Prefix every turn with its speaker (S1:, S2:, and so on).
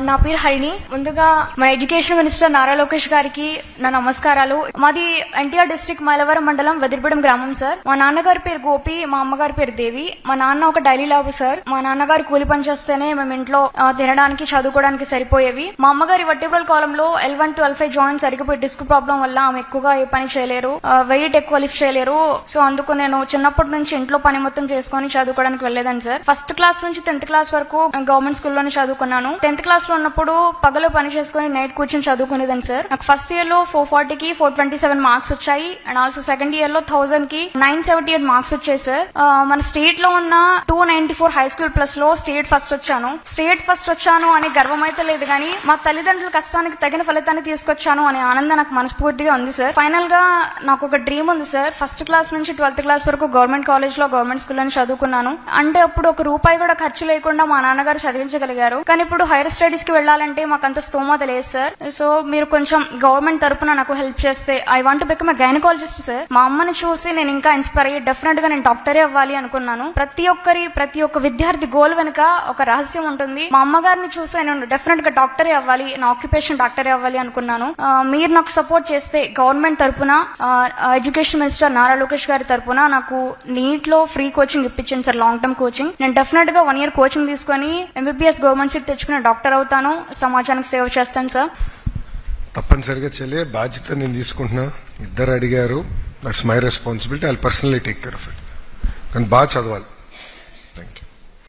S1: నా పేరు హరిణి. ముందుగా మన ఎడ్యుకేషన్ మినిస్టర్ నారా లోకేష్ గారికి నా నమస్కారాలు. మాది ఎన్టీఆర్ డిస్ట్రిక్ట్ మైలవరం మండలం వెదిరిపడం గ్రామం సార్. మా నాన్నగారి పేరు గోపి, మా అమ్మగారి పేరు దేవి. మా నాన్న ఒక డైలీ లాబు సార్. మా నాన్నగారు కూలి పని చేస్తేనే మేము ఇంట్లో తినడానికి చదువుకోవడానికి సరిపోయేవి. మా అమ్మగారి వర్టిబ్రల్ కాలంలో L1 to L5 జాయింట్ సరిగిపోయి డిస్క్ ప్రాబ్లం వల్ల ఆమె ఎక్కువగా ఏ పని చేయలేరు, వెయిట్ ఎక్కువ లిఫ్ట్ చేయలేరు. సో అందుకు నేను చిన్నప్పటి నుంచి ఇంట్లో పని మొత్తం చేసుకుని చదువుకోవడానికి వెళ్లేదని సార్. ఫస్ట్ క్లాస్ నుంచి 10th క్లాస్ వరకు గవర్నమెంట్ స్కూల్లోనే చదువుకున్నాను. 10th క్లాస్ లో ఉన్నప్పుడు పగలు పని చేసుకుని నైట్ కూర్చొని చదువుకునేదని సార్. నాకు ఫస్ట్ ఇయర్ లో 440కి 427 మార్క్స్ వచ్చాయి. అండ్ ఆల్సో సెకండ్ ఇయర్ లో 1000కి 978 మార్క్స్ వచ్చాయి సార్. మన స్టేట్ లో ఉన్న 294 హై స్కూల్ ప్లస్ లో స్టేట్ ఫస్ట్ వచ్చాను అనే గర్వం అయితే లేదు, కానీ మా తల్లిదండ్రుల కష్టానికి తగిన ఫలితాన్ని తీసుకొచ్చాను అనే ఆనందం నాకు మనస్ఫూర్తిగా ఉంది సార్. ఫైనల్ గా నాకు ఒక డ్రీమ్ ఉంది సార్. ఫస్ట్ క్లాస్ నుంచి 12th క్లాస్ వరకు గవర్నమెంట్ కాలేజ్ లో గవర్నమెంట్ స్కూల్ అని చదువుకున్నాను. అంటే అప్పుడు ఒక రూపాయి కూడా ఖర్చు లేకుండా మా నాన్నగారు చదివించగలిగారు. కానీ ఇప్పుడు హైయర్ స్టడీస్ కి వెళ్లాలంటే మాకు అంత స్తోమత లేదు సార్. సో మీరు కొంచెం గవర్నమెంట్ తరపున నాకు హెల్ప్ చేస్తే, I want to become a gynaecologist sir. మా అమ్మని చూసి నేను ఇంకా ఇన్స్పైర్ అయ్యి డెఫినెట్ గా నేను డాక్టరే అవ్వాలి అనుకున్నాను. ప్రతి ఒక్క విద్యార్థి గోల్ వెనుక ఒక రహస్యం ఉంటుంది. మా అమ్మగారిని చూసి నేను డెఫినెట్ గా డాక్టరే అవ్వాలి, నా ఆక్యుపేషన్ డాక్టరే అవ్వాలి అనుకున్నాను. మీరు నాకు సపోర్ట్ చేస్తే గవర్నమెంట్ తరపున, ఎడ్యుకేషన్ మినిస్టర్ నారా లోకేష్ గారి తరపున నాకు నీట్ లో ఫ్రీ కోచింగ్ ఇప్పించండి సార్, లాంగ్ టర్మ్ కోచింగ్. నేను డెఫినెట్ గా 1 year కోచింగ్ తీసుకుని MBBS గవర్నమెంట్ సీట్ తెచ్చుకుని డాక్టర్ అవుతాను, సమాజానికి సేవ చేస్తాను సార్.
S2: తప్పనిసరిగా చెల్లె బాధ్యత నేను తీసుకుంటున్నా. ఇద్దరు అడిగారు, that's my responsibility. I will personally take care of it. కానీ బాగా చదవాలి.